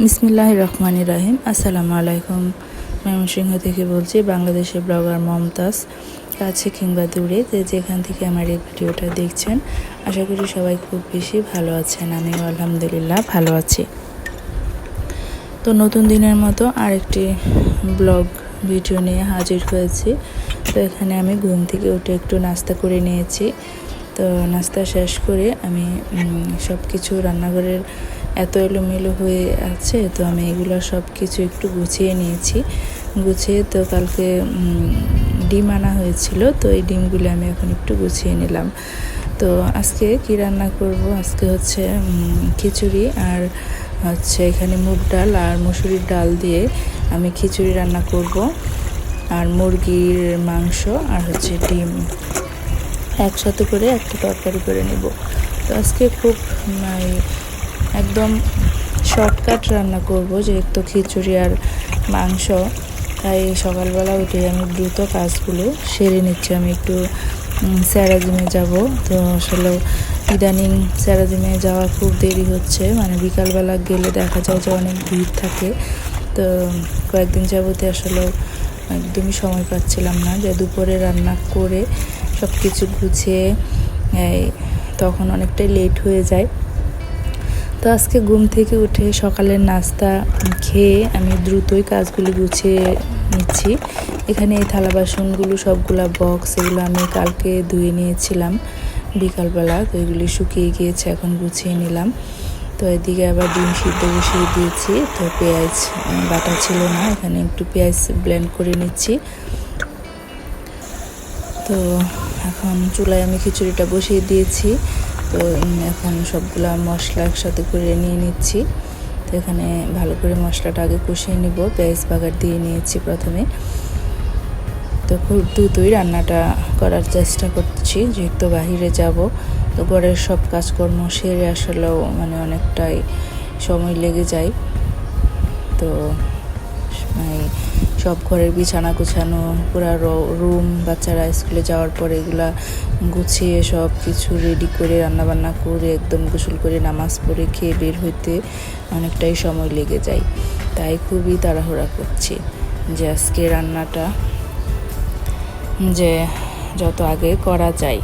বিসমিল্লাহির রহমানির রহিম। আসসালামু আলাইকুম। ময়মনসিংহ থেকে বলছি, বাংলাদেশের ব্লগার মমতাজ। কাছে কিংবা দূরে যেখান থেকে আমার এই ভিডিওটা দেখছেন, আশা করি সবাই খুব বেশি ভালো আছেন। আমিও আলহামদুলিল্লাহ ভালো আছি। তো নতুন দিনের মতো আরেকটি ব্লগ ভিডিও নিয়ে হাজির হয়েছি। তো এখানে আমি ঘুম থেকে উঠে একটু নাস্তা করে নিয়েছি। তো নাস্তা শেষ করে আমি সব কিছু রান্নাঘরের এত এলোমেলো হয়ে আছে, তো আমি এগুলো সব কিছু একটু গুছিয়ে নিয়েছি। গুছিয়ে তো কালকে ডিম আনা হয়েছিল, তো এই ডিমগুলো আমি এখন একটু গুছিয়ে নিলাম। তো আজকে কি রান্না করব, আজকে হচ্ছে খিচুড়ি আর হচ্ছে এখানে মুগ ডাল আর মসুরির ডাল দিয়ে আমি খিচুড়ি রান্না করব, আর মুরগির মাংস আর হচ্ছে ডিম একসাথে করে একটা তরকারি করে নেব। তো আজকে খুব একদম শর্টকাট রান্না করব, যেহেতু খিচুড়ি আর মাংস, তাই সকালবেলা উঠে আমি দ্রুত কাজগুলো সেরে নিচ্ছি। আমি একটু স্যারাজিমে যাব, তো আসলে ইদানিং স্যারাজিমে যাওয়া খুব দেরি হচ্ছে, মানে বিকালবেলা গেলে দেখা যায় যে অনেক ভিড় থাকে। তো কয়েকদিন যাবতে আসলে একদমই সময় পাচ্ছিলাম না যে দুপুরে রান্না করে সব কিছু গুছিয়ে, তখন অনেকটাই লেট হয়ে যায়। তো আজকে ঘুম থেকে উঠে সকালের নাস্তা খেয়ে আমি দ্রুতই কাজগুলি গুছিয়ে নিচ্ছি। এখানে এই থালা বাসনগুলো সবগুলা বক্স, এগুলো আমি কালকে ধুয়ে নিয়েছিলাম বিকালবেলা, তো এগুলি শুকিয়ে গিয়েছে, এখন গুছিয়ে নিলাম। তো এদিকে আবার ডিম সিদ্ধ বসিয়ে দিয়েছি। তো পেঁয়াজ বাটা ছিল না, এখানে একটু পেঁয়াজ ব্লেন্ড করে নিচ্ছি। তো এখন চুলায় আমি খিচুড়িটা বসিয়ে দিয়েছি। তো এখন সবগুলা মশলা একসাথে করে নিয়ে নিচ্ছি। তো এখানে ভালো করে মশলাটা আগে কষিয়ে নিব, পেঁয়াজ বাগার দিয়ে নিয়েছি প্রথমে। তো খুব দ্রুতই রান্নাটা করার চেষ্টা করছি, যেহেতু বাহিরে যাব। তো ঘরের সব কাজকর্ম সেরে আসলেও অনেকটাই সময় লেগে যায়। তো সব ঘরের বিছানা গুছানো, পুরা রুম, বাচ্চারা স্কুলে যাওয়ার পরে এগুলা গুছিয়ে সব কিছু রেডি করে রান্নাবান্না করে একদম গোসল করে নামাজ পড়ে খেয়ে বের হইতে অনেকটাই সময় লেগে যায়। তাই খুবই তাড়াহুড়া করছি যে আজকে রান্নাটা যে যত আগে করা যায়।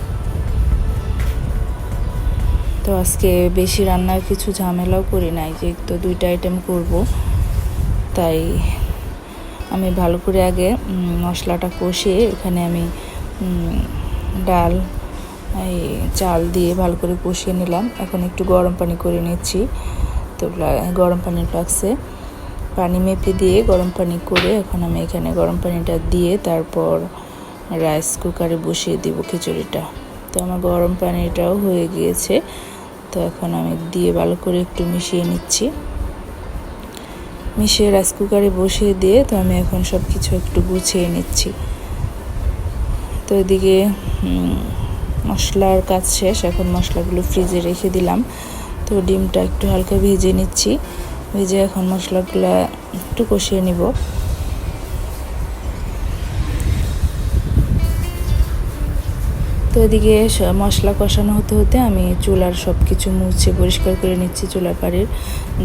তো আজকে বেশি রান্নার কিছু ঝামেলাও করি নাই, যেহেতু 2টা আইটেম করব, তাই আমি ভালো করে আগে মশলাটা কষিয়ে এখানে আমি ডাল এই চাল দিয়ে ভালো করে কষিয়ে নিলাম। এখন একটু গরম পানি করে নিচ্ছি। তো গরম পানির ফ্লাক্সে পানি মেপে দিয়ে গরম পানি করে এখন আমি এখানে গরম পানিটা দিয়ে তারপর রাইস কুকারে বসিয়ে দিব খিচুড়িটা। তো আমার গরম পানিটাও হয়ে গিয়েছে, তো এখন আমি দিয়ে ভালো করে একটু মিশিয়ে নিচ্ছি। মিশিয়ে রাইস কুকারে বসিয়ে দিয়ে তো আমি এখন সব কিছু একটু গুছিয়ে নিচ্ছি। তো এদিকে মশলার কাজ শেষ, এখন মশলাগুলো ফ্রিজে রেখে দিলাম। তো ডিমটা একটু হালকা ভেজে নিচ্ছি, ভেজে এখন মশলাগুলো একটু কষিয়ে নিব। তো এদিকে মশলা কষানো হতে হতে আমি চুলার সব কিছু মুছে পরিষ্কার করে নিচ্ছি। চুলার পাড়ের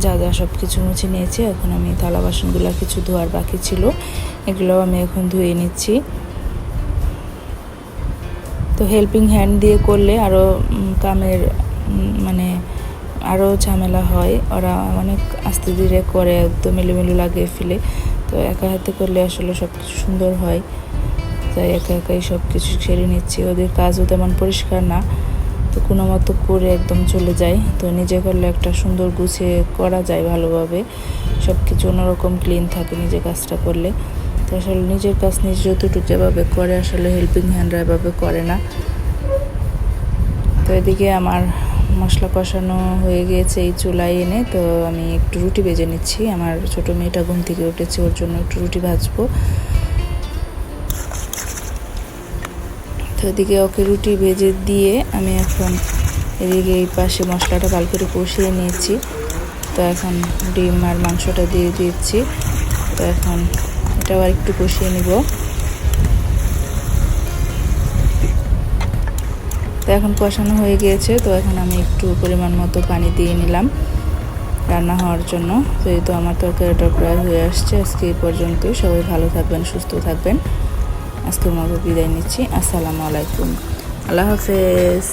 যা যা সব কিছু মুছে নিয়েছি। এখন আমি থালা বাসনগুলো কিছু ধোয়ার বাকি ছিল, এগুলোও আমি এখন ধুয়ে নিচ্ছি। তো হেল্পিং হ্যান্ড দিয়ে করলে আরও কামের আরও ঝামেলা হয়, ওরা অনেক আস্তে ধীরে করে, একদম এলোমেলো লাগিয়ে ফেলে। তো একা হাতে করলে আসলে সব কিছু সুন্দর হয়, তাই একা একাই সব কিছু সেরে নিচ্ছি। ওদের কাজও তেমন পরিষ্কার না, তো কোনো মতো করে একদম চলে যায়। তো নিজে করলে একটা সুন্দর গুছিয়ে করা যায় ভালোভাবে, সব কিছু অন্যরকম ক্লিন থাকে নিজে কাজটা করলে। তো আসলে নিজের কাজ নিজ যতটুকু যেভাবে করে, আসলে হেল্পিং হ্যান্ডরা এভাবে করে না। তো এদিকে আমার মশলা কষানো হয়ে গিয়েছে এই চুলায় এনে। তো আমি একটু রুটি ভেজে নিচ্ছি। আমার ছোটো মেয়েটা ঘুম থেকে উঠেছে, ওর জন্য একটু রুটি ভাজবো। তো এদিকে ওকে রুটি ভেজে দিয়ে আমি এখন এদিকে এই পাশে মশলাটা ভালো করে কষিয়ে নিয়েছি। তো এখন ডিম আর মাংসটা দিয়ে দিচ্ছি। তো এখন এটাও আর একটু কষিয়ে নিব। তো এখন কষানো হয়ে গিয়েছে, তো এখন আমি একটু পরিমাণ মতো পানি দিয়ে নিলাম। রান্না হওয়ার জন্য। তো এই তো আমার তরকারিটা প্রায় হয়ে আসছে। আজকে এই পর্যন্ত, সবাই ভালো থাকবেন, সুস্থ থাকবেন। আজকের মতো বিদায় নিচ্ছি। আসসালামু আলাইকুম, আল্লাহ হাফেজ।